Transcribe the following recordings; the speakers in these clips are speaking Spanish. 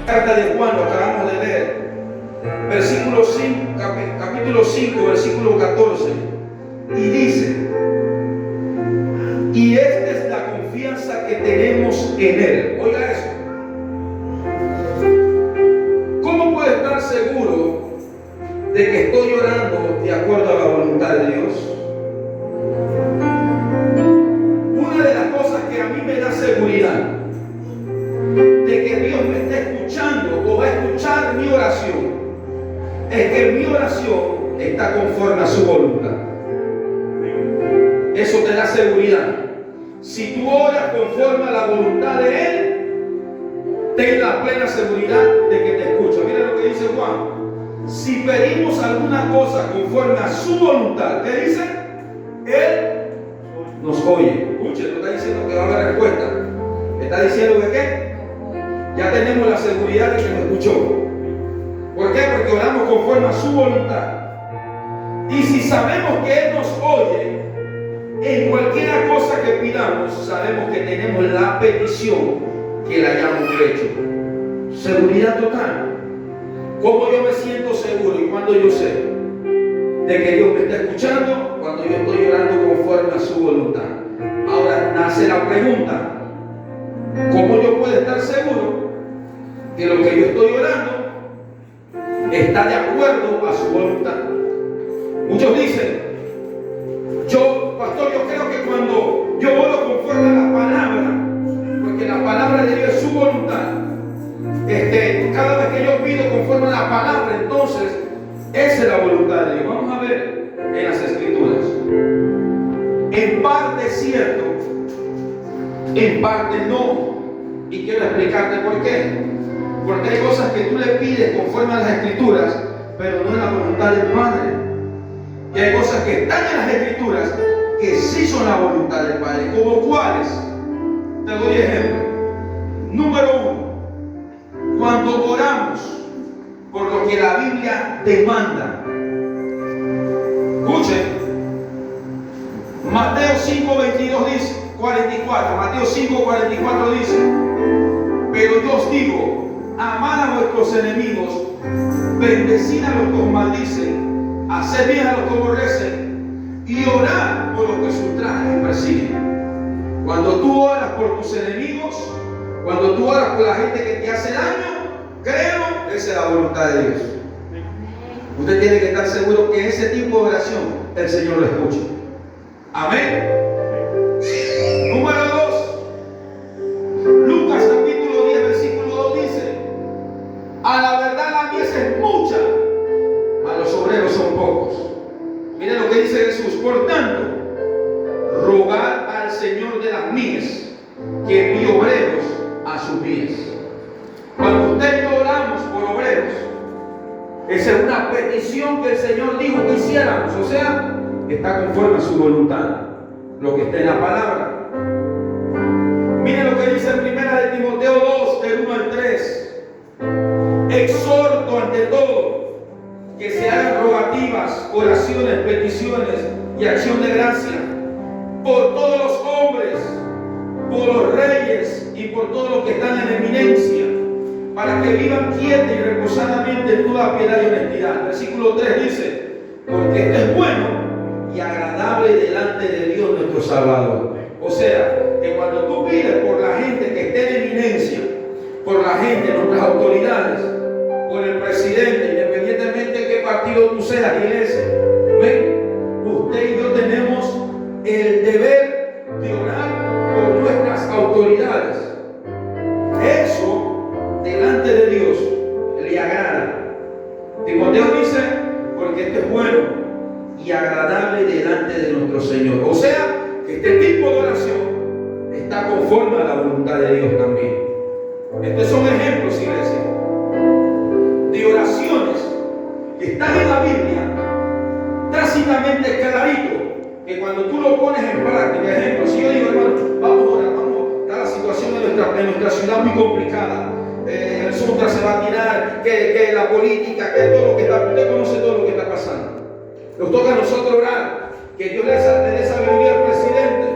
Carta de Juan, lo acabamos de leer, versículo 5, capítulo 5, versículo 14, y dice: y esta es la confianza que tenemos en Él. Oiga eso. ¿Cómo puedo estar seguro de que estoy orando de acuerdo a la voluntad de Dios? Una de las cosas que a mí me da seguridad de que Dios me está escuchando o va a escuchar mi oración es que mi oración está conforme a su voluntad. Eso te da seguridad. Si tú oras conforme a la voluntad de Él, ten la plena seguridad de que te escucha. Mira lo que dice Juan: si pedimos alguna cosa conforme a su voluntad, ¿qué dice? Él nos oye. Escuche, no está diciendo que va a haber respuesta. Está diciendo que ¿qué? Ya tenemos la seguridad de que nos escuchó. ¿Por qué? Porque oramos conforme a su voluntad. Y si sabemos que Él nos oye, en cualquier cosa que pidamos, sabemos que tenemos la petición que le hayamos hecho. Seguridad total. ¿Cómo yo me siento seguro y cuando yo sé de que Dios me está escuchando? Cuando yo estoy orando conforme a su voluntad. Ahora nace la pregunta: ¿cómo yo puedo estar seguro que lo que yo estoy orando está de acuerdo a su voluntad? Muchos dicen: pastor, yo creo que cuando yo oro conforme a la palabra, porque la palabra de Dios es su voluntad, cada vez que yo pido conforme a la palabra, entonces esa es la voluntad de Dios. Vamos a ver en las Escrituras. En parte es cierto, en parte no. Y quiero explicarte por qué. Porque hay cosas que tú le pides conforme a las Escrituras, pero no es la voluntad del Padre. Y hay cosas que están en las Escrituras que sí son la voluntad del Padre. ¿Como cuáles? Te doy ejemplo. Número 1. Cuando oramos por lo que la Biblia demanda. Escuchen. Mateo 5:22 dice, 44. Mateo 5:44 dice: pero yo os digo, amad a vuestros enemigos, bendecid a los que os maldicen, haced bien a los que os aborrecen, y orad por los que os ultrajan y persiguen. Cuando tú oras por tus enemigos, cuando tú oras por la gente que te hace daño, créelo, esa es la voluntad de Dios. Usted tiene que estar seguro que ese tipo de oración el Señor lo escucha. Amén. Número 2. Lucas capítulo 10 versículo 2 dice: a la verdad la mies es mucha, mas los obreros son pocos. Miren lo que dice Jesús: por tanto, rogad al Señor de las mies que envíe obreros a sus mies. Cuando usted y yo oramos por obreros, esa es una petición que el Señor dijo que hiciéramos. O sea, está conforme a su voluntad, lo que está en la palabra. Miren lo que dice en 1 de Timoteo 2, del 1 al 3. Exhorto ante todo que se hagan rogativas, oraciones, peticiones y acción de gracia por todos los hombres, por los reyes y por todos los que están en eminencia, para que vivan quieta y reposadamente en toda piedad y honestidad. Versículo 3 dice: porque esto es bueno y agradable delante de Dios nuestro Salvador. O sea, que cuando tú pides por la gente que esté en eminencia, por la gente, nuestras autoridades, por el presidente, independientemente de qué partido tú seas, iglesia, ¿ven? Usted y yo tenemos el deber de orar por nuestras autoridades. Eso, delante de Dios, le agrada. Timoteo dice: porque esto es bueno y agradable delante de nuestro Señor. O sea, que este tipo de oración está conforme a la voluntad de Dios también. Estos son ejemplos, iglesia, de oraciones que están en la Biblia, tácitamente clarito, que cuando tú lo pones en práctica. Ejemplo, si yo digo: hermano, vamos a orar, está la situación de nuestra ciudad muy complicada, el Suntra se va a tirar, que la política, que todo lo que está, usted conoce todo lo que está pasando. Nos toca a nosotros orar, que Dios le dé sabiduría al presidente,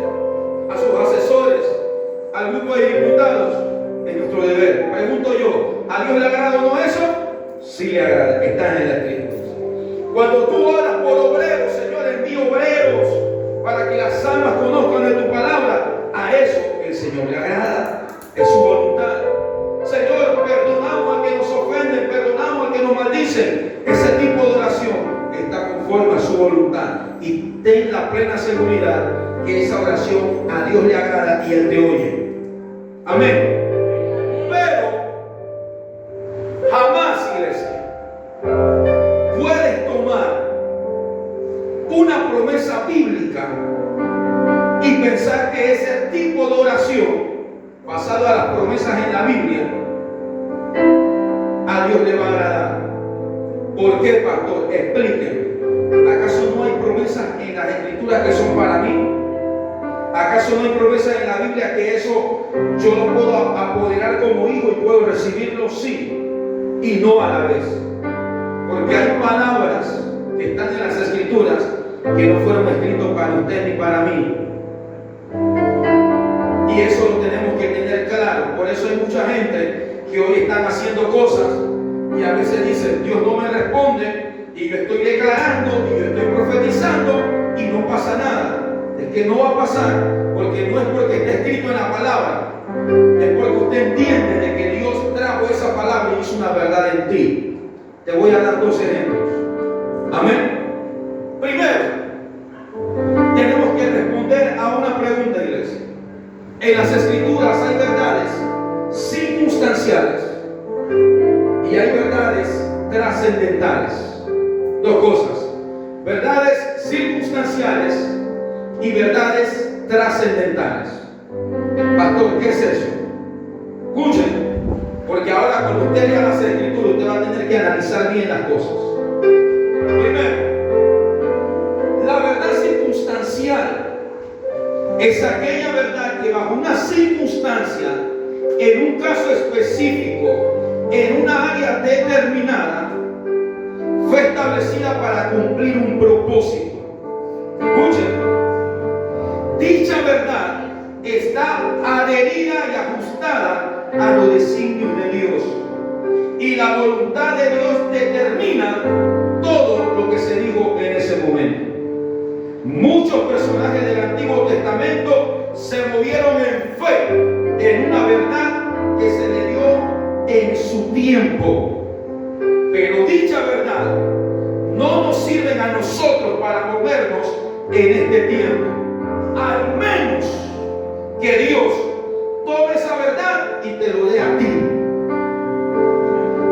a sus asesores, al grupo de diputados. Es nuestro deber. Pregunto yo, ¿A Dios le agrada o no eso? Sí le agrada, está en la Escritura. Cuando tú oras por obreros, Señor, envía obreros para que las almas conozcan de tu palabra, a eso el Señor le agrada, es su voluntad. Señor, perdonamos al que nos ofende, perdonamos al que nos maldice. Ese tipo de oración está conforme a su voluntad, y ten la plena seguridad que esa oración a Dios le agrada y Él te oye. Amén. Pero jamás, iglesia, puedes tomar una promesa bíblica y pensar que ese tipo de oración, basado a las promesas en la Biblia, a Dios le va a agradar. ¿Por qué, pastor? Explíqueme. ¿Acaso no hay promesas en las Escrituras que son para mí? ¿Acaso no hay promesas en la Biblia que eso yo lo puedo apoderar como hijo y puedo recibirlo? Sí, y no a la vez. Porque hay palabras que están en las Escrituras que no fueron escritas para usted ni para mí. Y eso lo tenemos que tener claro. Por eso hay mucha gente que hoy están haciendo cosas y a veces dicen: Dios no me responde, y yo estoy declarando y yo estoy profetizando y no pasa nada. Es que no va a pasar, porque no es porque esté escrito en la palabra, es porque usted entiende de que Dios trajo esa palabra y hizo una verdad en ti. Te voy a dar dos ejemplos. Amén. Primero, tenemos que responder a una pregunta, iglesia. En las Escrituras hay verdades circunstanciales y hay verdades trascendentales. Dos cosas: verdades circunstanciales y verdades trascendentales. Pastor, ¿qué es eso? Escuchen, porque ahora cuando usted lea las Escrituras, usted va a tener que analizar bien las cosas. Primero, la verdad circunstancial es aquella verdad que bajo una circunstancia, en un caso específico, en una área determinada, fue establecida para cumplir un propósito. Escuchen, dicha verdad está adherida y ajustada a los designios de Dios, y la voluntad de Dios determina todo lo que se dijo en ese momento. Muchos personajes del Antiguo Testamento se movieron en fe en una verdad que se le dio en su tiempo, pero dicha verdad no nos sirve a nosotros para movernos en este tiempo, al menos que Dios tome esa verdad y te lo dé a ti.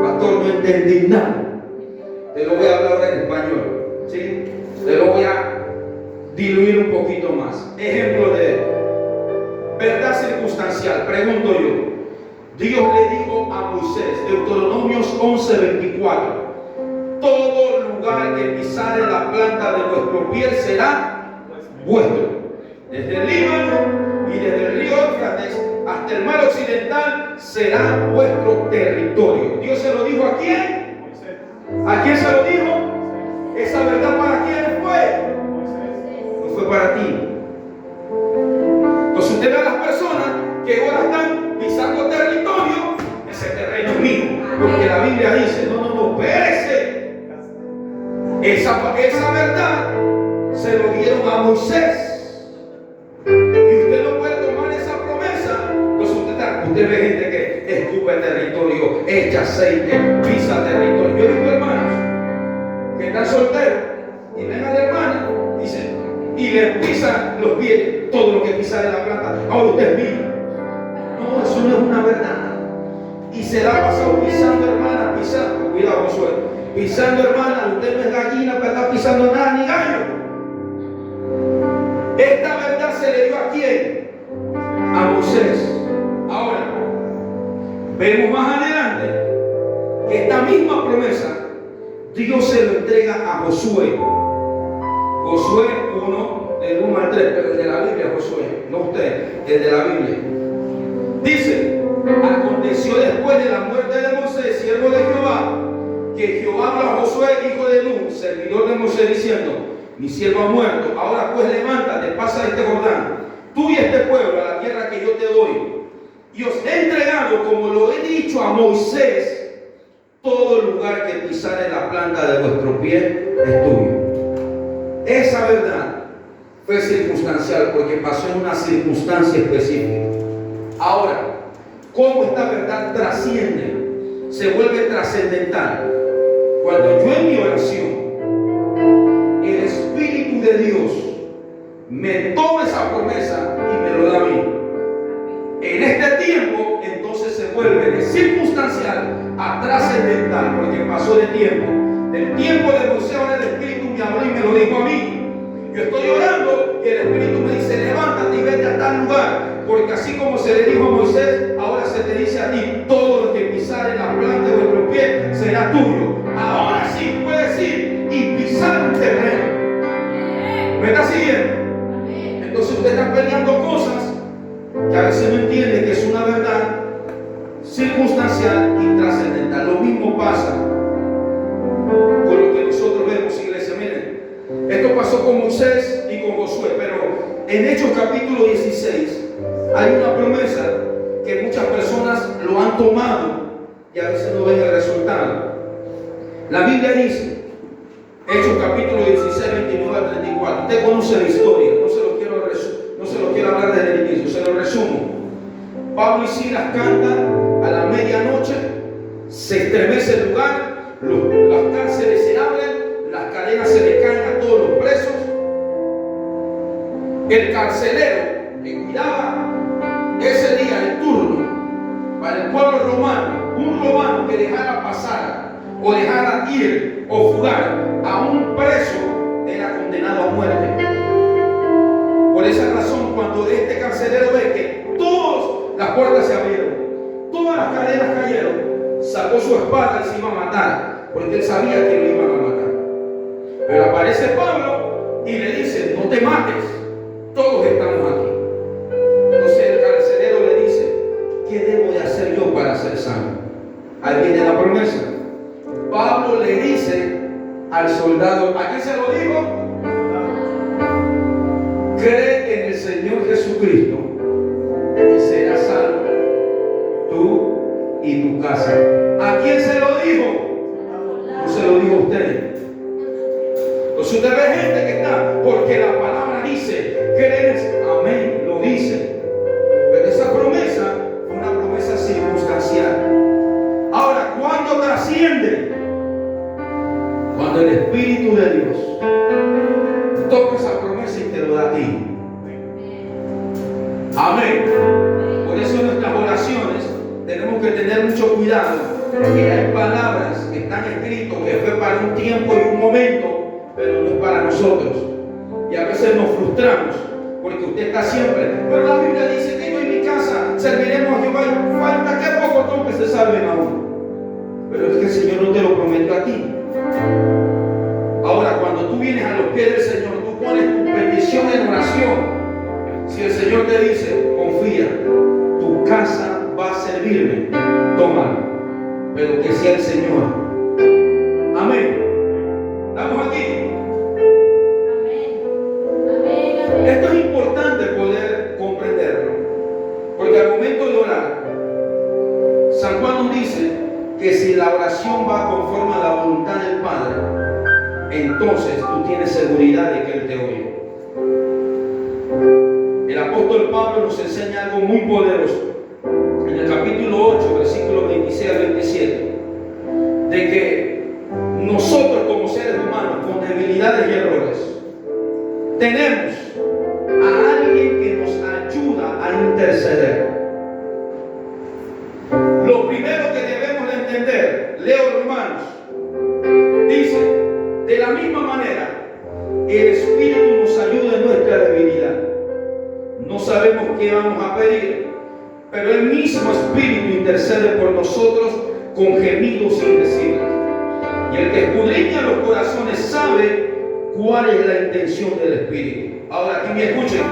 Pastor, no entendí nada. Te lo voy a hablar ahora en español, ¿sí? Te lo voy a diluir un poquito más. Ejemplo de verdad circunstancial. Pregunto yo. Dios le dijo a Moisés, Deuteronomios 11:24: todo lugar que pisare la planta de vuestro pie será vuestro. Desde el Líbano y desde el río Éufrates hasta el mar occidental será vuestro territorio. Dios se lo dijo a quién? ¿A quién se lo dijo? ¿Esa verdad para quién fue? No fue para ti. Entonces usted ve a las personas que ahora están pisando territorio. Ese terreno es mío, porque la Biblia dice: no, espérese. Esa verdad se lo dieron a Moisés. Y usted no puede tomar esa promesa. Entonces usted ve gente que escupe territorio, echa aceite, pisa territorio. Yo he visto hermanos que están solteros y ven a la hermana, dicen, y le pisan los pies, todo lo que pisa de la planta. Ahora usted es mío. No, eso no es una verdad. Y se la ha pasado pisando, hermana, pisando. Cuidado, Josué. Pisando, hermana, usted no es gallina para estar pisando nada, ni gallo. Esta verdad se le dio ¿a quién? A Moisés. Ahora, vemos más adelante que esta misma promesa Dios se lo entrega a Josué. Josué 1, del 1 al 3, pero el de la Biblia, Josué, no usted, el de la Biblia. Dice: aconteció después de la muerte de Moisés, siervo de Jehová, que Jehová habló a Josué, hijo de Nun, servidor de Moisés, diciendo: mi siervo ha muerto, ahora pues levántate, pasa este Jordán, tú y este pueblo, a la tierra que yo te doy, y os he entregado, como lo he dicho a Moisés, todo lugar que pisare la planta de vuestro pie es tuyo. Esa verdad fue circunstancial porque pasó en una circunstancia específica. Ahora, ¿cómo esta verdad trasciende? Se vuelve trascendental. Cuando yo en mi oración, el Espíritu de Dios me toma esa promesa y me lo da a mí. En este tiempo, entonces se vuelve de circunstancial a trascendental, porque pasó de tiempo. Del tiempo de Moisés, ahora el Espíritu me habló y me lo dijo a mí. Yo estoy orando y el Espíritu me dice, levántate y vete a tal lugar. Porque así como se le dijo a Moisés, ahora se te dice a ti, todo lo que pisare en la planta de vuestro pie será tuyo. Ahora sí puedes ir y pisar un terreno. ¿Me está siguiendo? Entonces usted está peleando cosas que a veces no entiende que es una verdad circunstancial y trascendental. Lo mismo pasa con lo que nosotros vemos, iglesia. Miren, esto pasó con Moisés y con Josué, pero en Hechos capítulo 16 hay una promesa que muchas personas lo han tomado y a veces no ven el resultado. La Biblia dice, Hechos capítulo 16, 29 al 34. Usted conoce la historia, no se lo quiero hablar desde el inicio, se lo resumo. Pablo y Silas cantan a la medianoche, se estremece el lugar, las cárceles se abren, las cadenas se le caen a todos los presos. El carcelero que cuidaba ese día el turno para el pueblo romano, un romano que dejara pasar o dejara ir o fugar a un preso era condenado a muerte. Por esa razón, cuando este carcelero ve que todas las puertas se abrieron, todas las cadenas cayeron, sacó su espada y se iba a matar, porque él sabía que lo iban a matar. Pero aparece Pablo y le dice, no te mates, todos estamos aquí. Entonces el carcelero le dice, ¿qué debo de hacer yo para ser sano? Ahí viene la promesa. Pablo le dice al soldado, ¿a quién se lo dijo? Cree en el Señor Jesucristo y serás salvo tú y tu casa. ¿A quién se lo dijo? No se lo dijo a usted. Entonces usted ve gente que está, porque la palabra dice, crees, amén, lo dice. Pero esa promesa fue una promesa circunstancial. Ahora, ¿cuándo trasciende? Cuando el Espíritu de Dios toca esa promesa y te lo da a ti. Amén. Por eso en nuestras oraciones tenemos que tener mucho cuidado, porque hay palabras que están escritas que fue para un tiempo y un momento, pero no es para nosotros. Y a veces nos frustramos porque usted está siempre, pero la Biblia dice que yo en mi casa serviremos a Jehová y falta que poco que se salven aún. Pero es que el Señor no te lo prometió a ti. Ahora, cuando tú vienes a los pies del Señor, tú pones tu petición en oración. Si el Señor te dice, confía, tu casa va a servirme, tómalo, pero que sea el Señor. Amén. ¿Estamos aquí? Amén. Esto es importante poder comprenderlo, porque al momento de orar, San Juan nos dice que si la oración va conforme a la voluntad del Padre, entonces tú tienes seguridad de que Él te oye. El apóstol Pablo nos enseña algo muy poderoso en el capítulo 8, versículos 26 al 27, de que nosotros como seres humanos con debilidades y errores tenemos a alguien que nos ayuda a interceder. Lo primero que debemos de entender, leo Romanos, dice, de la misma manera, el Espíritu nos ayuda en nuestra debilidad. No sabemos qué vamos a pedir, pero el mismo Espíritu intercede por nosotros con gemidos indecibles. Y el que escudriña los corazones sabe cuál es la intención del Espíritu. Ahora, aquí me escuchen.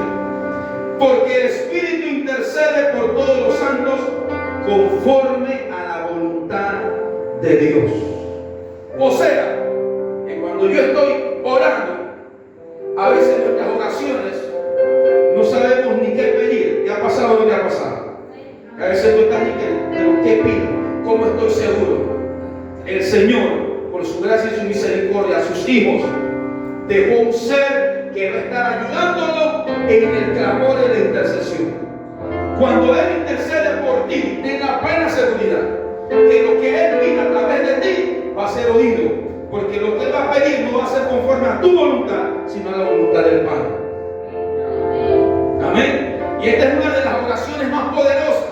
Porque el Espíritu intercede por todos los santos conforme a la voluntad de Dios. O sea, que cuando yo estoy orando, a veces nuestras oraciones no sabemos ni qué pedir. ¿Te ha pasado o no te ha pasado? A veces tú estás diciendo, pero ¿qué pido? ¿Cómo estoy seguro? El Señor, por su gracia y su misericordia, a sus hijos, dejó un ser que va a estar ayudándolo en el clamor y la intercesión. Cuando Él intercede por ti, ten la plena seguridad que lo que Él pide a través de ti va a ser oído, porque lo que Él va a pedir no va a ser conforme a tu voluntad, sino a la voluntad del Padre. Amén. Y esta es una de las oraciones más poderosas,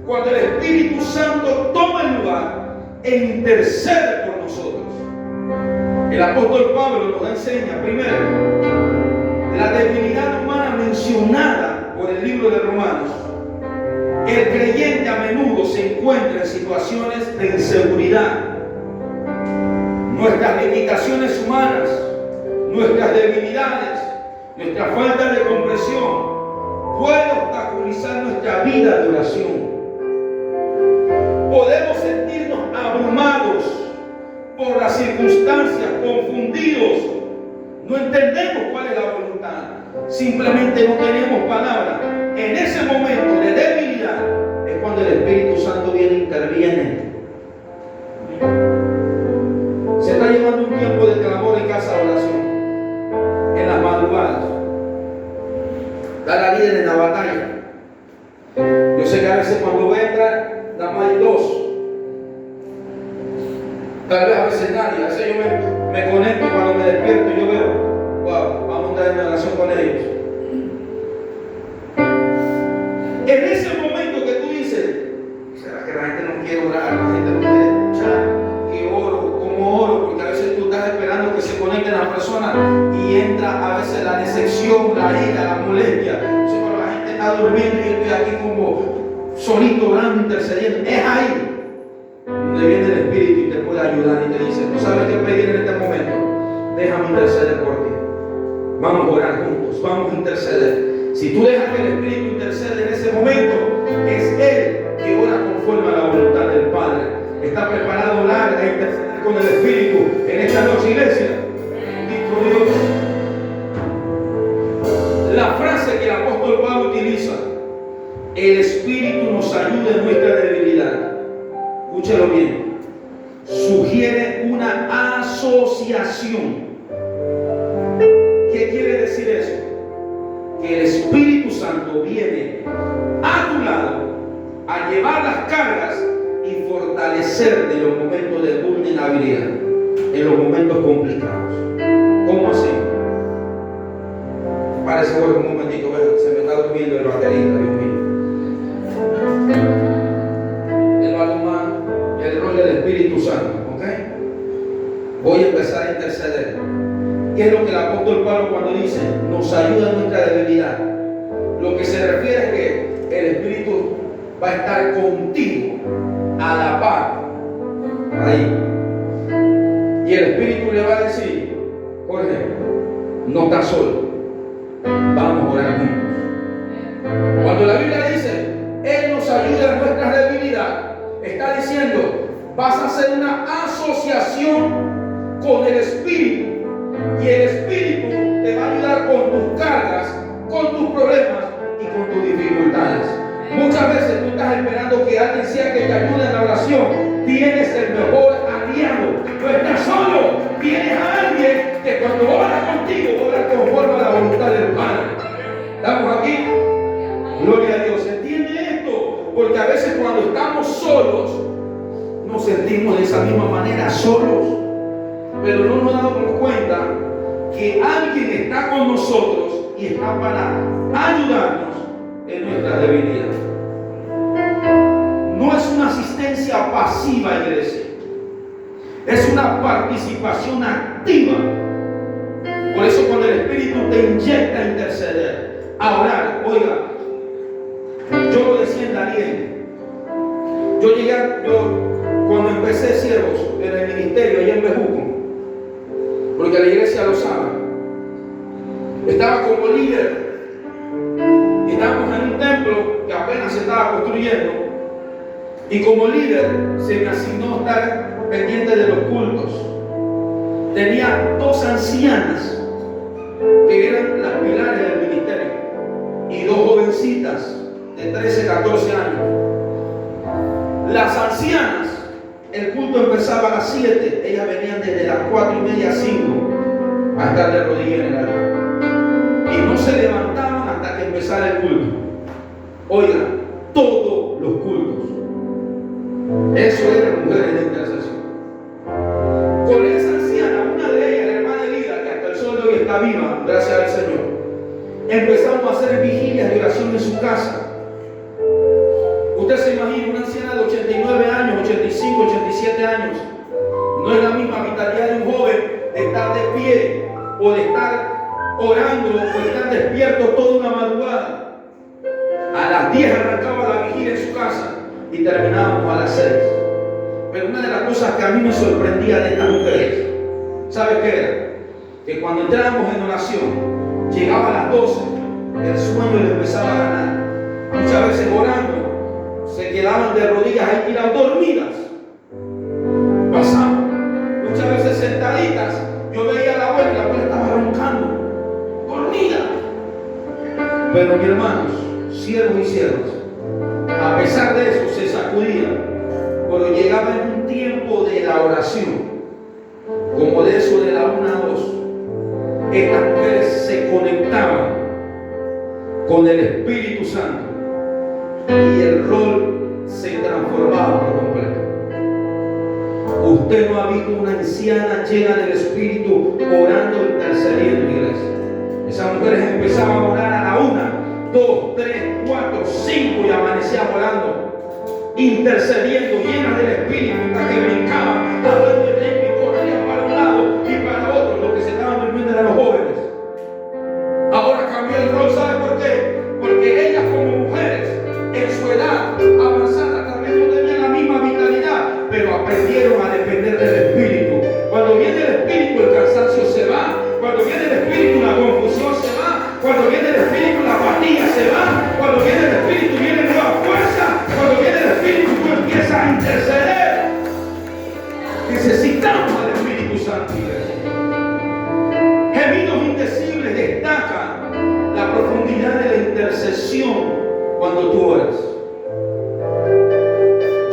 cuando el Espíritu Santo toma el lugar e intercede por nosotros. El apóstol Pablo nos enseña primero la debilidad humana mencionada por el libro de Romanos. El creyente a menudo se encuentra en situaciones de inseguridad. Nuestras limitaciones humanas, nuestras debilidades, nuestra falta de comprensión puede obstaculizar nuestra vida de oración. Podemos sentirnos abrumados por las circunstancias, confundidos. No entendemos cuál es la voluntad. Simplemente no tenemos palabra. En ese momento de debilidad es cuando el Espíritu Santo viene e interviene. Se está llevando un tiempo de clamor en casa de oración, en las madrugadas. Da la líder en la batalla. Yo sé que a veces cuando voy a entrar, nada más hay dos. Tal vez a veces nadie. A veces yo me conecto cuando me despierto y yo veo, wow, vamos a entrar en oración con ellos. En ese momento que tú dices, ¿será que la gente no quiere orar? La gente no quiere escuchar. ¿Qué oro? ¿Cómo oro? Porque a veces tú estás esperando que se conecten las personas y entra a veces la decepción, la ira, la molestia. O sea, cuando la gente está durmiendo y yo estoy aquí como solito orando, intercediendo. Es ahí donde viene el Espíritu y te puede ayudar y te dice, ¿no sabes qué pedir en este momento? Déjame interceder por ti. Vamos a orar juntos, vamos a interceder. Si tú dejas que el Espíritu intercede en ese momento, es Él que ora conforme a la voluntad del Padre. Está preparado a orar e interceder con el Espíritu en esta noche, iglesia. Bendito Dios. La frase que el apóstol Pablo utiliza, el Espíritu nos ayuda en nuestra debilidad. Escúchelo bien. Sugiere una asociación. ¿Qué quiere decir eso? Que el Espíritu Santo viene a tu lado a llevar las cargas y fortalecerte en los momentos de vulnerabilidad, en los momentos complicados. ¿Cómo así? Parece que un momentito, se me está durmiendo el baterista, Dios mío. Él va a tomar el rol del Espíritu Santo, ¿ok? Voy a empezar a interceder. ¿Qué es lo que el apóstol Pablo cuando dice nos ayuda en nuestra debilidad? Lo que se refiere es que el Espíritu va a estar contigo a la par ahí, y el Espíritu le va a decir, Jorge, no estás solo, vamos a orar juntos. Cuando la Biblia dice Él nos ayuda en nuestra debilidad, está diciendo vas a hacer una asociación con el Espíritu. Y el Espíritu te va a ayudar con tus cargas, con tus problemas y con tus dificultades. Muchas veces tú estás esperando que alguien sea que te ayude en la oración. Tienes el mejor aliado. No estás solo. Tienes a alguien que cuando ora contigo, ora conforme a la voluntad del Padre. ¿Estamos aquí? Gloria a Dios. ¿Entiende esto? Porque a veces cuando estamos solos, nos sentimos de esa misma manera solos. Pero no nos damos cuenta que alguien está con nosotros y está para ayudarnos en nuestra debilidad. No es una asistencia pasiva, iglesia. Es una participación activa. Por eso cuando el Espíritu te inyecta a interceder, a orar, oiga, yo lo decía en Daniel. Cuando empecé siervos en el ministerio allá en Bejuco, porque la iglesia lo sabe, estaba como líder y estábamos en un templo que apenas se estaba construyendo, y como líder se me asignó estar pendiente de los cultos. Tenía dos ancianas que eran las pilares del ministerio y dos jovencitas de 13, 14 años. Las ancianas, el culto empezaba a las 7, ellas venían desde las 4:30 a 5 a estar de rodillas en el altar. Y no se levantaban hasta que empezara el culto. Oigan, todos los cultos. Eso eran mujeres de intercesión. Con esa anciana, una de ellas, la hermana Elida, que hasta el sol de hoy está viva, gracias al Señor, empezamos a hacer vigilias de oración en su casa. Usted se imagina una anciana de 89 años, 85, 87 años. No es la misma vitalidad de un joven de estar de pie o de estar orando o de estar despierto toda una madrugada. A las 10 arrancaba la vigilia en su casa y terminábamos a las 6. Pero una de las cosas que a mí me sorprendía de estas mujeres, ¿sabe qué era? Que cuando entrábamos en oración, llegaba a las 12, el sueño le empezaba a ganar. Muchas veces orando, se quedaban de rodillas ahí tiradas, dormidas. Pasaban. Muchas veces sentaditas, yo veía a la abuela y la abuela estaba roncando, dormida. Pero mis hermanos, siervos y siervas, a pesar de eso se sacudían, pero llegaba en un tiempo de la oración, como de eso de la 1 a 2, estas mujeres se conectaban con el Espíritu Santo y el rol se transformaba por completo. Usted no ha visto una anciana llena del Espíritu orando, intercediendo, iglesia. Esas mujeres empezaban a orar a la 1, 2, 3, 4, 5 y amanecían orando, intercediendo, llenas del Espíritu, hasta que brincaban, hablando de lengua y corrían para un lado y para otro. Los que se estaban durmiendo eran los jóvenes. Ahora cambió el rol, ¿sabe por qué? Porque ellas como mujeres, en su edad avanzada, tal vez no tenían la misma vitalidad, pero aprendieron a depender del Espíritu. Cuando viene el Espíritu, el cansancio se va. Cuando viene el Espíritu, la confusión se va. Cuando viene el Espíritu, la apatía se va. Cuando viene el Espíritu, viene nueva fuerza. Cuando viene el Espíritu, tú empiezas a interceder. Necesitamos al Espíritu Santo, iglesia. Gemidos indecibles destacan la profundidad de la intercesión cuando tú oras.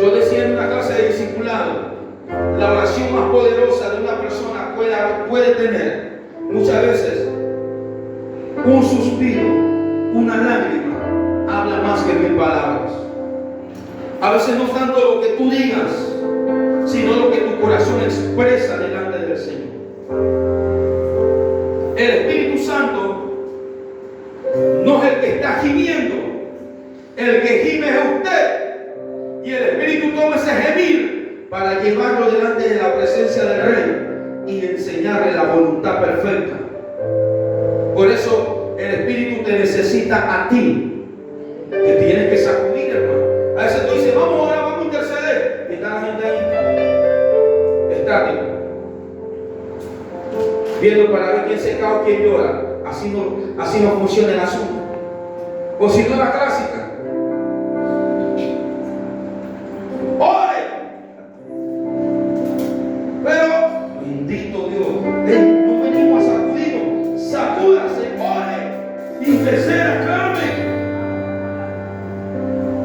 Yo decía en una clase de discipulado, la oración más poderosa de una persona puede tener muchas veces un suspiro, una lágrima, habla más que 1000 palabras. A veces no tanto lo que tú digas, sino lo que tu corazón expresa delante del Señor. El Espíritu Santo no es el que está gimiendo, el que gime es usted. Y el Espíritu toma ese gemir para llevarlo delante de la presencia del Rey y enseñarle la voluntad perfecta. Por eso el Espíritu te necesita a ti. Te tienes que sacudir, hermano. A veces tú dices, vamos a orar, vamos a interceder. Y está la gente ahí, estático, viendo para ver quién se cae o quién llora. Así no funciona el asunto. O si no, la clásica. ¡Ore! Pero, bendito Dios, no venimos a sacudirnos. Sacúdase, ore, interceda, clame.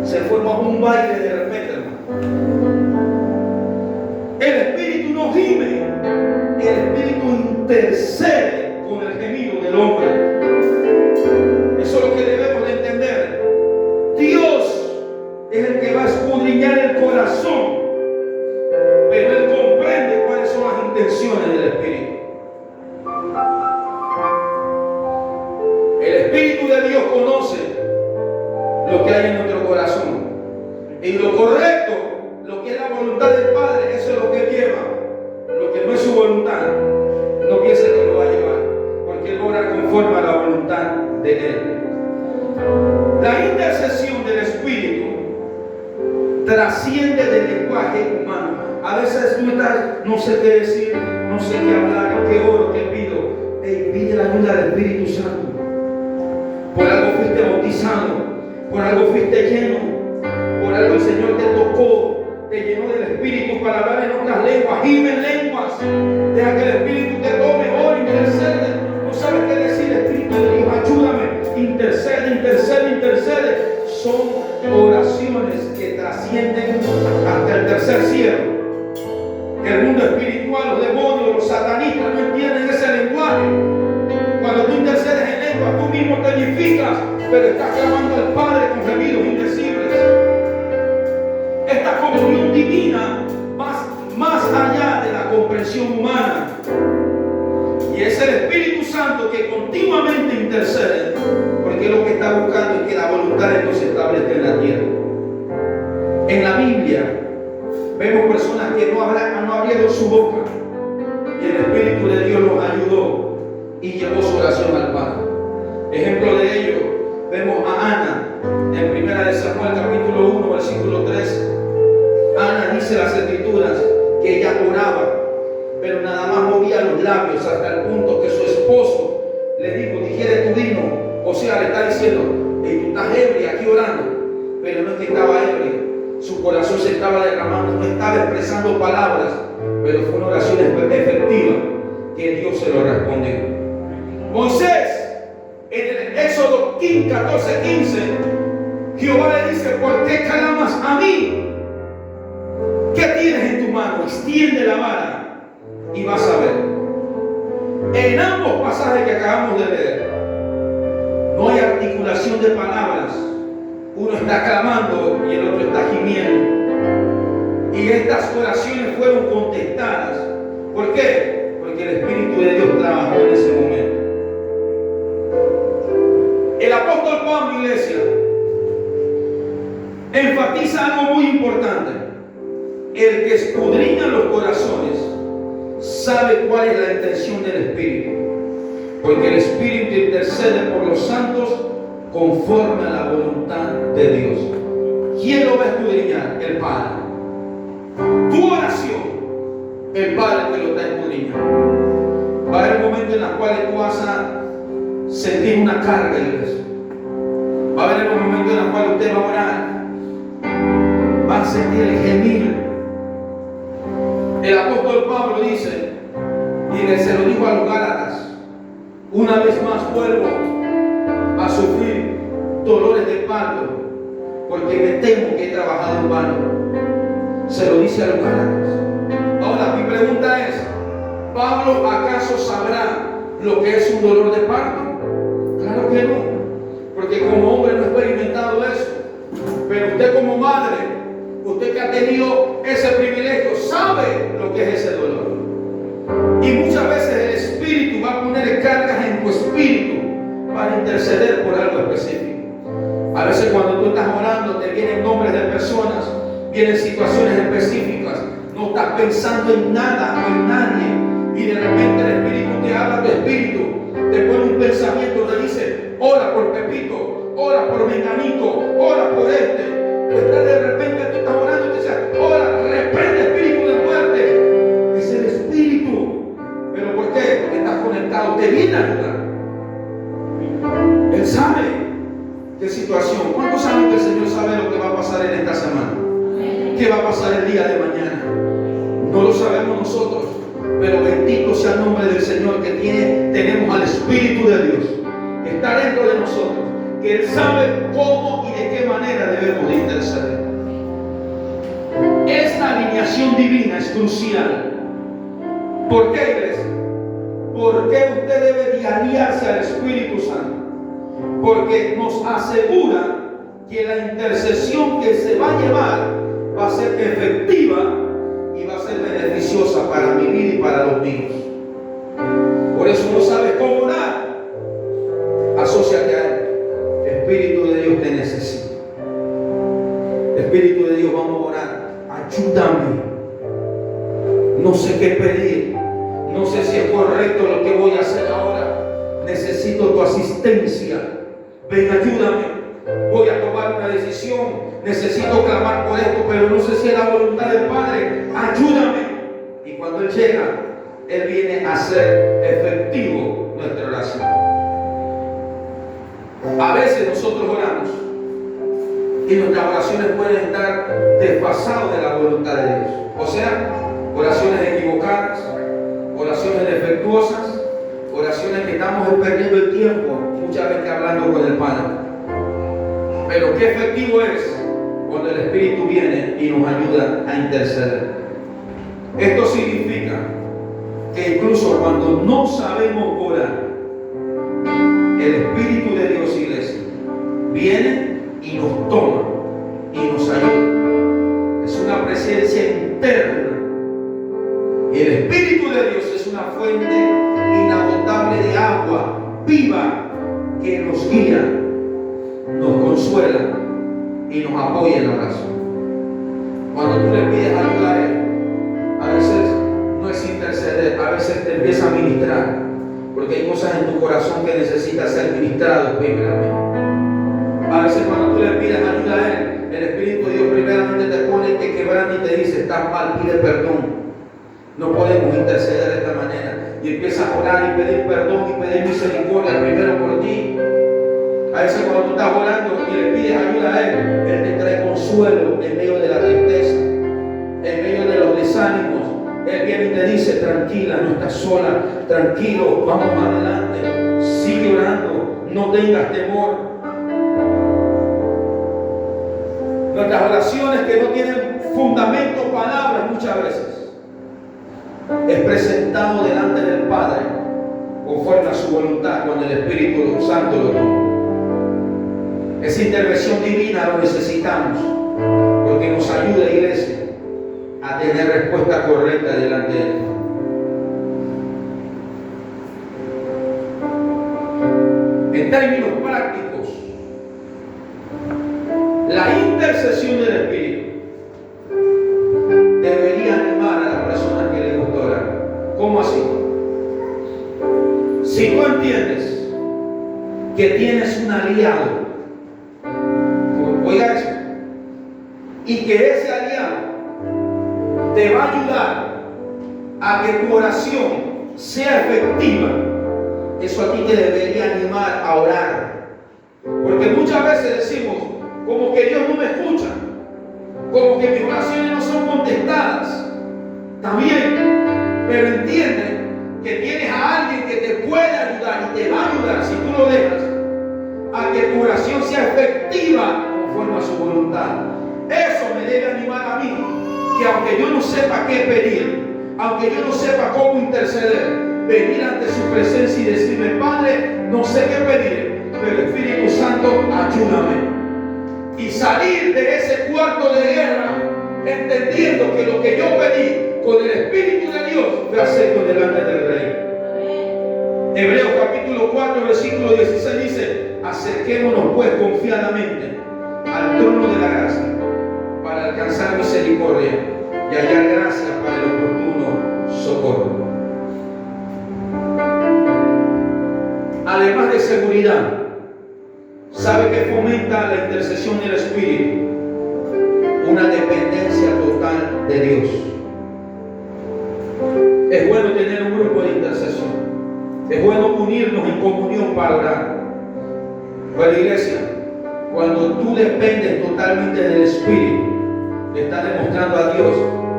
Se forma un baile de repente, hermano. El Espíritu no gime, el Espíritu intercede con el gemido del hombre. Eso es lo que debemos de entender. Dios es el que va a escudriñar el corazón, pero Él comprende cuáles son las intenciones del Espíritu. El Espíritu de Dios conoce lo que hay en nuestro corazón. Y lo correcto, lo que es la voluntad del Padre, eso es lo que Él lleva. Lo que no es su voluntad, no piense que lo va a llevar, porque Él obra conforme a la voluntad de Él. La intercesión del Espíritu trasciende del lenguaje humano. A veces tú estás, no sé qué decir, no sé qué hablar, qué oro, qué pido. Pide la ayuda del Espíritu Santo. Por algo fuiste bautizado, por algo fuiste lleno, por algo el Señor te tocó, te llenó del Espíritu para hablar en otras lenguas, gime en lenguas. Deja que el Espíritu te tome, ora, intercede. No sabes qué decir, Espíritu de Dios, ayúdame. Intercede, intercede, intercede. Son oraciones que trascienden mundo espiritual, los demonios, los satanistas no entienden ese lenguaje. Cuando tú intercedes en lengua, tú mismo te edificas, pero estás clamando al Padre con gemidos indecibles. Esta comunión divina más allá de la comprensión humana. Y es el Espíritu Santo que continuamente intercede, porque lo que está buscando es que la voluntad de Dios se establezca en la tierra. En la Biblia vemos personas que no abrieron su boca y el Espíritu de Dios los ayudó y llevó su oración al Padre. Ejemplo de ello, vemos a Ana en 1 de Samuel capítulo 1 versículo 3. Ana dice las Escrituras que ella oraba, pero nada más movía los labios hasta el punto que su esposo le dijo: digiere tu vino. O sea, le está diciendo: hey, tú estás ebria aquí orando. Pero no es que estaba ebria, su corazón se estaba derramando, no estaba expresando palabras, pero fue una oración efectiva que Dios se lo respondió. Moisés, en el Éxodo 14:15, Jehová le dice: ¿por qué clamas a mí? ¿Qué tienes en tu mano? Extiende la vara y vas a ver. En ambos pasajes que acabamos de leer, no hay articulación de palabras. Uno está clamando y el otro está gimiendo. Y estas oraciones fueron contestadas. ¿Por qué? Porque el Espíritu de Dios trabajó en ese momento. El apóstol Pablo, iglesia, enfatiza algo muy importante. El que escudriña los corazones sabe cuál es la intención del Espíritu, porque el Espíritu intercede por los santos conforme a la voluntad de Dios. ¿Quién lo va a escudriñar? El Padre. Tu oración, el Padre te lo está escudriñando. Va a haber momentos en los cuales tú vas a sentir una carga, iglesia. Va a haber momentos en los cuales usted va a orar, va a sentir el gemir. El apóstol Pablo dice, y se lo dijo a los Gálatas: una vez más vuelvo a sufrir dolores de parto, porque me temo que he trabajado en vano. Se lo dice a los Gálatas. Ahora mi pregunta es: ¿Pablo acaso sabrá lo que es un dolor de parto? Claro que no, porque como hombre no ha experimentado eso. Pero usted como madre, usted que ha tenido ese privilegio, sabe lo que es ese dolor. Y muchas veces el Espíritu va a poner cargas en tu espíritu para interceder por algo específico. A veces cuando tú estás orando te vienen nombres de personas, vienen situaciones específicas, no estás pensando en nada o en nadie, y de repente el Espíritu te habla a tu espíritu, te pone un pensamiento, te dice: ora por Pepito, ora por Menganito, ora por este. De repente tú estás orando y te dices: ora, reprende espíritu de muerte. Es el Espíritu. ¿Pero por qué? Porque estás conectado, te viene a ayudar. Él sabe qué situación. ¿Cuántos saben que el Señor sabe lo que va a pasar en esta semana? ¿Qué va a pasar el día de mañana? No lo sabemos nosotros, pero bendito sea el nombre del Señor, que tenemos al Espíritu de Dios que está dentro de nosotros, que Él sabe cómo y de qué manera debemos de interceder. Esta alineación divina es crucial. ¿Por qué, iglesia? ¿Por qué usted debe de aliarse al Espíritu Santo? Porque nos asegura que la intercesión que se va a llevar va a ser efectiva y va a ser beneficiosa para mi vida y para los míos. Por eso no sabes cómo orar, asóciate a Él. Espíritu de Dios te necesita. Espíritu de Dios, vamos a orar. Ayúdame. No sé qué pedir. No sé si es correcto lo que voy a hacer ahora. Necesito tu asistencia. Ven, ayúdame. Voy a tomar una decisión. Necesito clamar por esto, pero no sé si es la voluntad del Padre. Ayúdame. Y cuando Él llega, Él viene a hacer efectivo nuestra oración. A veces nosotros oramos y nuestras oraciones pueden estar desfasadas de la voluntad de Dios. O sea, oraciones equivocadas, oraciones defectuosas, oraciones que estamos perdiendo el tiempo, muchas veces hablando con el Padre. Pero qué efectivo es cuando el Espíritu viene y nos ayuda a interceder. Esto significa que incluso cuando no sabemos orar, el Espíritu de Dios, iglesia, viene y nos toma y nos ayuda. Es una presencia interna. Y el Espíritu de Dios es una fuente inagotable de agua viva que nos guía, nos consuela y nos apoya en la oración. Cuando tú le pides ayuda a Él, a veces no es interceder, a veces te empieza a ministrar, porque hay cosas en tu corazón que necesitas ser ministradas primeramente. A veces cuando tú le pides ayuda a Él, el Espíritu de Dios primeramente te pone, te quebranta y te dice: estás mal, pide perdón. No podemos interceder de esta manera. Y empiezas a orar y pedir perdón y pedir misericordia primero por ti. A veces cuando tú estás orando y le pides ayuda a Él, Él te trae consuelo en medio de la tristeza, en medio de los desánimos. Él viene y te dice: tranquila, no estás sola, tranquilo, vamos adelante, sigue orando, no tengas temor. Nuestras oraciones que no tienen fundamento, palabras muchas veces, es presentado delante del Padre conforme a su voluntad cuando el Espíritu Santo lo toma. Esa intervención divina lo necesitamos porque nos ayuda, iglesia, a tener respuesta correcta delante de Él. En términos prácticos, la intercesión del Espíritu debería animar a las personas que les gusta orar. ¿Cómo así? Si tú entiendes que tienes un aliado, oiga eso, y que ese aliado te va a ayudar a que tu oración sea efectiva, eso a ti te debería animar a orar. Porque muchas veces decimos, como que Dios no me escucha, como que mis oraciones no son contestadas. También, pero entiende que tienes a alguien que te puede ayudar y te va a ayudar, si tú lo dejas, a que tu oración sea efectiva conforme a su voluntad. Eso me debe animar a mí, que aunque yo no sepa qué pedir, aunque yo no sepa cómo interceder, venir ante su presencia y decirme: Padre, no sé qué pedir, pero Espíritu Santo, ayúdame. Y salir de ese cuarto de guerra entendiendo que lo que yo pedí con el Espíritu de Dios fue acepto delante del Rey. Hebreos capítulo 4 versículo 16 dice: acerquémonos pues confiadamente al trono de la gracia para alcanzar misericordia y hallar gracia para el oportuno socorro. Además de seguridad, ¿sabe qué fomenta la intercesión del Espíritu? Una dependencia total de Dios. Es bueno tener un grupo de intercesión. Es bueno unirnos en comunión para orar. Pero iglesia, cuando tú dependes totalmente del Espíritu, le estás demostrando a Dios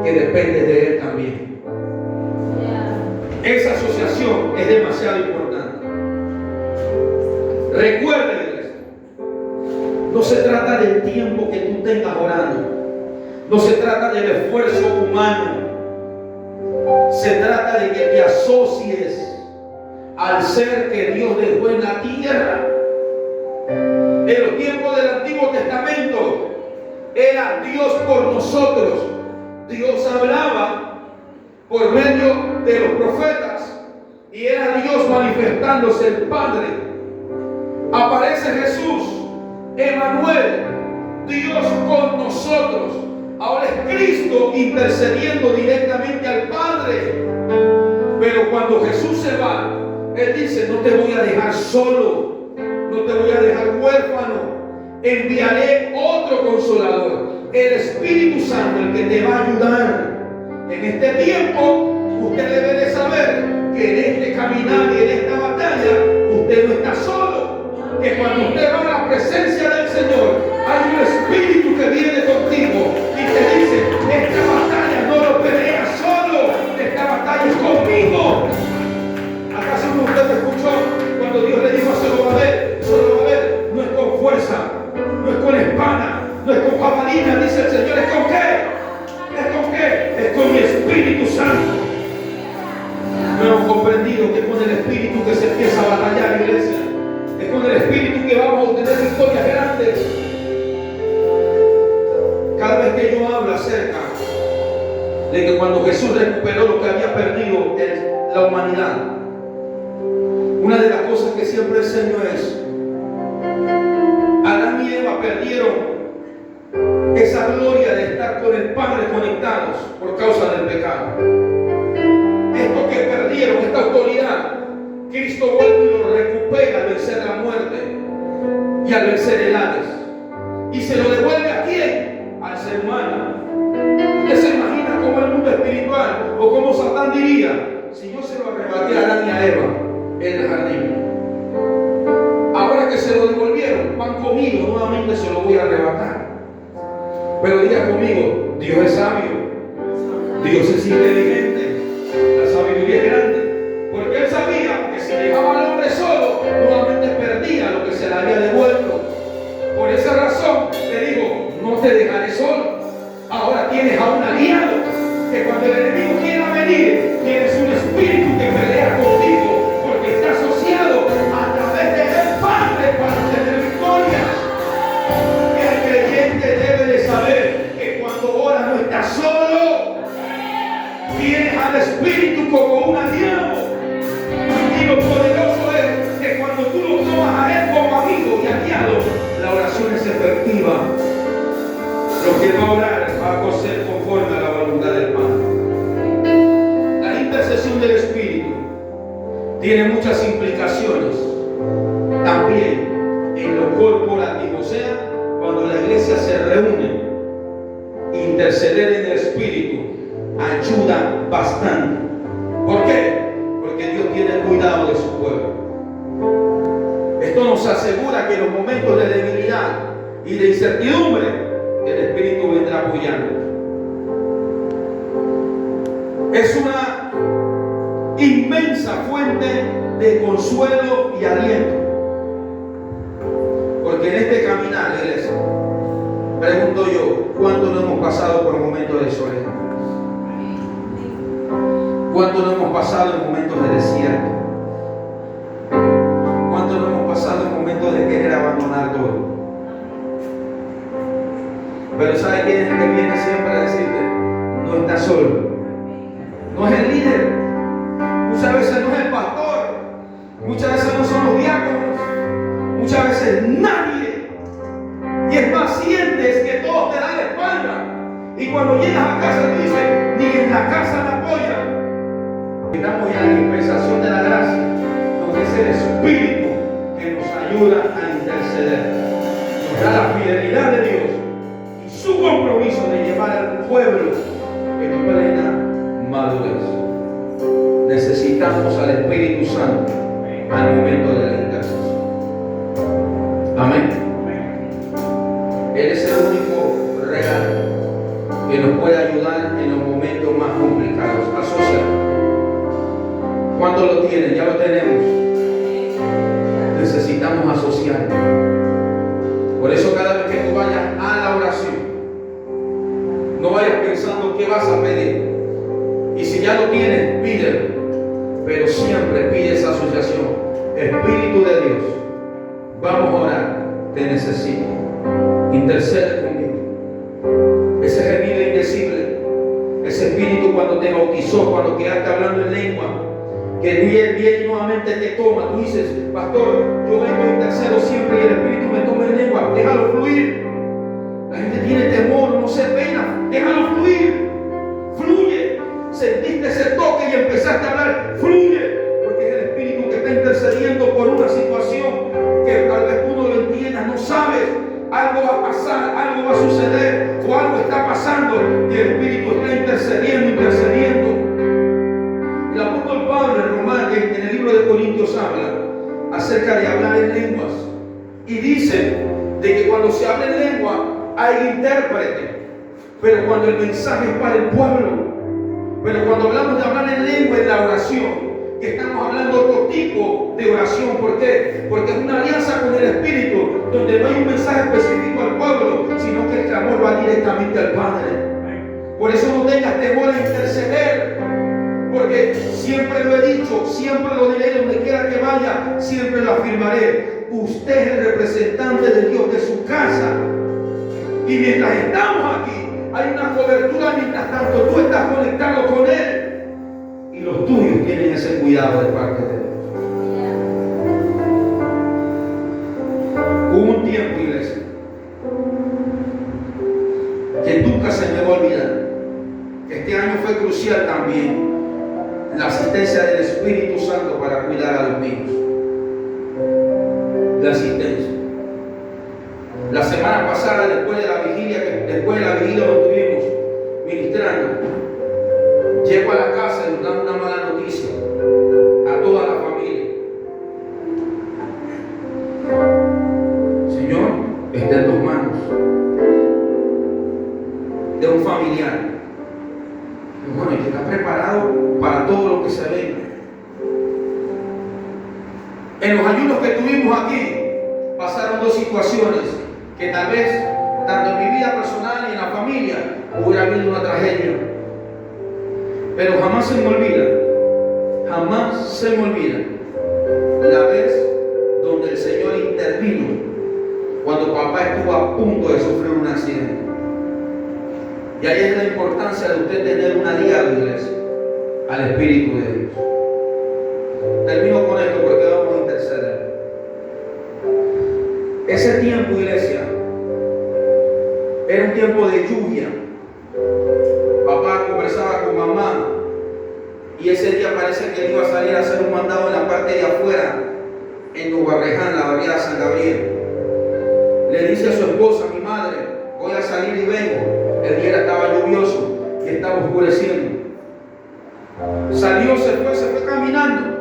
que dependes de Él también. Esa asociación es demasiado importante. Recuerda, iglesia, no se trata del tiempo que tú tengas orando. No se trata del esfuerzo humano. Se trata de que te asocies al ser que Dios dejó en la tierra. En los tiempos del Antiguo Testamento era Dios por nosotros. Dios hablaba por medio de los profetas y era Dios manifestándose, el Padre. Aparece Jesús, Emmanuel, Dios con nosotros. Ahora es Cristo intercediendo directamente al Padre. Pero cuando Jesús se va, Él dice: no te voy a dejar solo, no te voy a dejar huérfano. Enviaré otro consolador, el Espíritu Santo, el que te va a ayudar. En este tiempo, usted debe de saber que en este caminar y en esta batalla, usted no está solo. Que cuando usted va a la presencia del Señor, hay un Espíritu que viene contigo y te dice: esta batalla no lo peleas solo, esta batalla es conmigo. ¿Acaso usted me escuchó cuando Dios le dijo a Zorobabel: Zorobabel, no es con fuerza, no es con espada, no es con jabalina? Dice el Señor: ¿es con qué? ¿Es con qué? Es con mi Espíritu Santo. de que cuando Jesús recuperó lo que había perdido en la humanidad, una de las cosas que siempre enseño es: Adán y Eva perdieron esa gloria de estar con el Padre conectados por causa del pecado. Esto que perdieron, esta autoridad, Cristo vuelve y lo recupera al vencer la muerte y al vencer el Hades. ¿Y se lo devuelve a quién? Al ser humano. ¿Usted se imagina cómo el mundo espiritual o cómo Satán diría: si yo se lo arrebaté a Adán y a Eva en el jardín, ahora que se lo devolvieron, van conmigo, nuevamente se lo voy a arrebatar? Pero diga conmigo: Dios es sabio, Dios es inteligente, la sabiduría es grande, porque Él sabía que si dejaba al hombre solo, nuevamente perdía lo que se le había devuelto. Por esa razón le dijo: no te dejaré solo. Ahora tienes a un aliado, que cuando el enemigo quiera venir, tienes un espíritu que pelea contigo, porque está asociado a través del Padre para tener victorias. El creyente debe de saber que cuando ora no está solo, tienes al Espíritu como un aliado. Y lo poderoso es que cuando tú lo tomas a Él como amigo y aliado, la oración es efectiva. Lo que va a orar va a ser conforme a la voluntad del Padre. La intercesión del Espíritu tiene muchas implicaciones también en lo corporativo, o sea, cuando la iglesia se reúne, interceder en el Espíritu ayuda bastante. ¿Por qué? Porque Dios tiene cuidado de su pueblo. Esto nos asegura que en los momentos de debilidad y de incertidumbre, el Espíritu vendrá apoyando. Es una inmensa fuente de consuelo y aliento. Porque en este caminar, iglesia, pregunto yo: ¿cuánto no hemos pasado por momentos de soledad? ¿Cuánto no hemos pasado en momentos de desierto? ¿Cuánto no hemos pasado en momentos de querer abandonar todo? Pero ¿sabe quién es el que viene siempre a decirte: no estás solo? No es el líder, muchas veces no es el pastor, muchas veces no son los diáconos, muchas veces nadie. Y es más, sientes que todos te dan la espalda, y cuando llegas a casa te dicen: ni en la casa me apoyan. Estamos en la dispensación de la gracia, donde es el Espíritu que nos ayuda a interceder, nos da la fidelidad de Dios, su compromiso de llevar al pueblo en plena madurez. Necesitamos al Espíritu Santo al momento de la intercesión. Amén. Él es el único regalo que nos puede ayudar en los momentos más complicados. Asociado. ¿Cuánto lo tienen? Ya lo tenemos. Necesitamos asociarnos. Por eso cada vez que tú vayas a la oración, no vayas pensando qué vas a pedir. Y si ya lo tienes, pídelo. Pero siempre pide esa asociación. Espíritu de Dios, vamos a orar. Te necesito. Intercede conmigo. Ese gemido indecible, ese espíritu cuando te bautizó, cuando quedaste hablando en lengua, que viene y nuevamente te toma. Tú dices: pastor, yo vengo a intercedo siempre y el espíritu me toma en lengua. Déjalo fluir. La gente tiene temor, no se pena. Déjalo fluir. Fluye. Sentiste ese toque y empezaste a hablar. Fluye. Porque es el Espíritu que está intercediendo por una situación que tal vez tú no lo entiendas, no sabes. Algo va a pasar, algo va a suceder o algo está pasando y el Espíritu está intercediendo. El apóstol Pablo en el libro de Corintios habla acerca de hablar en lenguas y dice de que cuando se habla en lengua hay intérprete, pero cuando el mensaje es para el pueblo. Pero cuando hablamos de hablar en lengua en la oración, que estamos hablando de otro tipo de oración. ¿Por qué? Porque es una alianza con el Espíritu, donde no hay un mensaje específico al pueblo, sino que el clamor va directamente al Padre. Por eso no tengas temor a interceder, porque siempre lo he dicho, siempre lo diré, donde quiera que vaya, siempre lo afirmaré. Usted es el representante de Dios de su casa. Y mientras estamos aquí, hay una cobertura mientras tanto tú estás conectado con Él. Y los tuyos tienen ese cuidado de parte de Dios. Hubo un tiempo, iglesia, que nunca se me va a olvidar. Este año fue crucial también. La asistencia del Espíritu Santo para cuidar a los niños. La asistencia. La semana pasada, después de la vigilia lo tuvimos ministrando, llego a la casa y nos dan una mala noticia a toda la familia. Señor, está en tus manos. De un familiar. Y bueno, hay que estar preparado para todo lo que se venga. En los ayunos que tuvimos aquí, pasaron dos situaciones que tal vez, tanto en mi vida personal y en la familia, hubiera habido una tragedia. Pero jamás se me olvida la vez donde el Señor intervino cuando papá estuvo a punto de sufrir un accidente. Y ahí es la importancia de usted tener una guía de iglesia al Espíritu de Dios. Termino con esto porque vamos a interceder. Ese tiempo, iglesia, era un tiempo de lluvia. Papá conversaba con mamá y ese día parece que él iba a salir a hacer un mandado en la parte de afuera, en Ubarreján, la barriada San Gabriel. Le dice a su esposa, mi madre, voy a salir y vengo. El día estaba lluvioso y estaba oscureciendo. Salió, se fue caminando.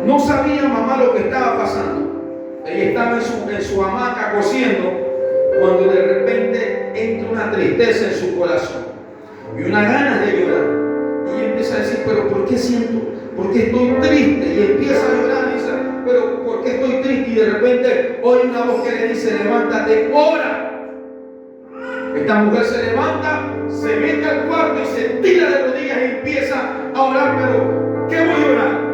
No sabía mamá lo que estaba pasando. Ella estaba en su hamaca cosiendo, cuando de repente entra una tristeza en su corazón y una ganas de llorar. Y ella empieza a decir, pero ¿por qué siento? ¿Por qué estoy triste? Y empieza a llorar y dice, pero ¿por qué estoy triste? Y de repente oye una voz que le dice, levántate, ora. Esta mujer se levanta, se mete al cuarto y se tira de rodillas y empieza a orar, pero ¿qué voy a orar?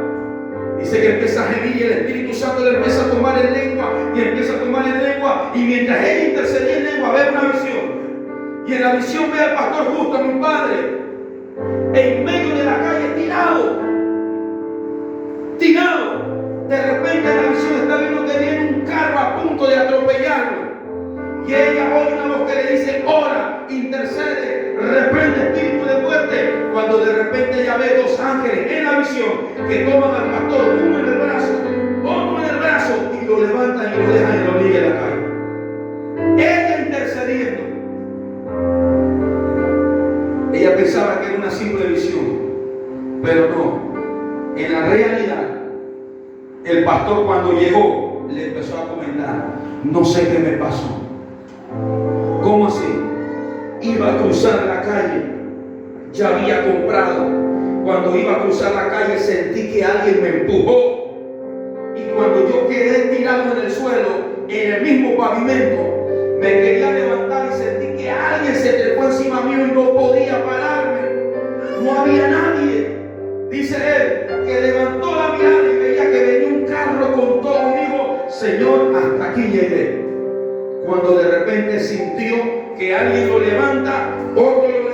Dice que empieza a gemir y el Espíritu Santo le empieza a tomar en lengua y empieza a tomar en lengua, y mientras ella intercedía en lengua ve una visión, y en la visión ve al pastor Justo, a mi padre, en medio de la calle tirado. De repente en la visión está viendo que viene un carro a punto de atropellarlo. Y ella oye una voz que le dice, ora, intercede, reprende espíritu de muerte. Cuando de repente ella ve dos ángeles en la visión que toman al pastor, uno en el brazo, otro en el brazo, y lo levantan y lo dejan en la orilla de la calle. Ella intercediendo. Ella pensaba que era una simple visión, pero no. En la realidad, el pastor cuando llegó le empezó a comentar, no sé qué me pasó. ¿Cómo así? Iba a cruzar la calle, ya había comprado. Cuando iba a cruzar la calle sentí que alguien me empujó. Y cuando yo quedé tirado en el suelo, en el mismo pavimento, me quería levantar y sentí que alguien se trepó encima mío y no podía pararme. No había nadie. Dice él que levantó la mirada y veía que venía un carro con todo. Y dijo, Señor, hasta aquí llegué. Cuando de repente sintió que alguien lo levanta, otro lo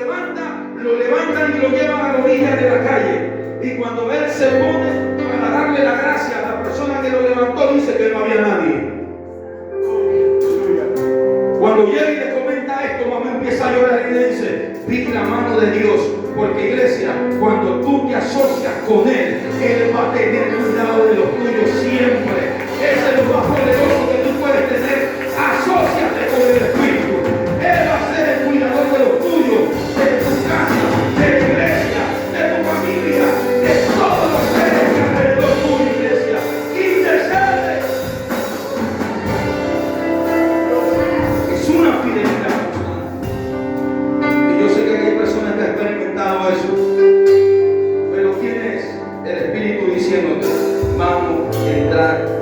levantan y lo llevan a la orilla de la calle. Y cuando él se pone para darle la gracia a la persona que lo levantó, dice que no había nadie. Cuando llega y le comenta esto, mamá empieza a llorar y le dice, pide la mano de Dios, porque iglesia, cuando tú te asocias con Él, Él va a tener cuidado de los tuyos siempre. Ese es lo más poderoso que tú puedes tener. Asóciate con el Espíritu. Él va a ser el cuidador de los tuyos, de tu casa, de la iglesia, de tu familia, de todos los seres que alrededor tuyo, iglesia. Intercede. Es una fidelidad. Y yo sé que hay personas que han experimentado eso. Pero ¿quién es el Espíritu diciéndote, vamos a entrar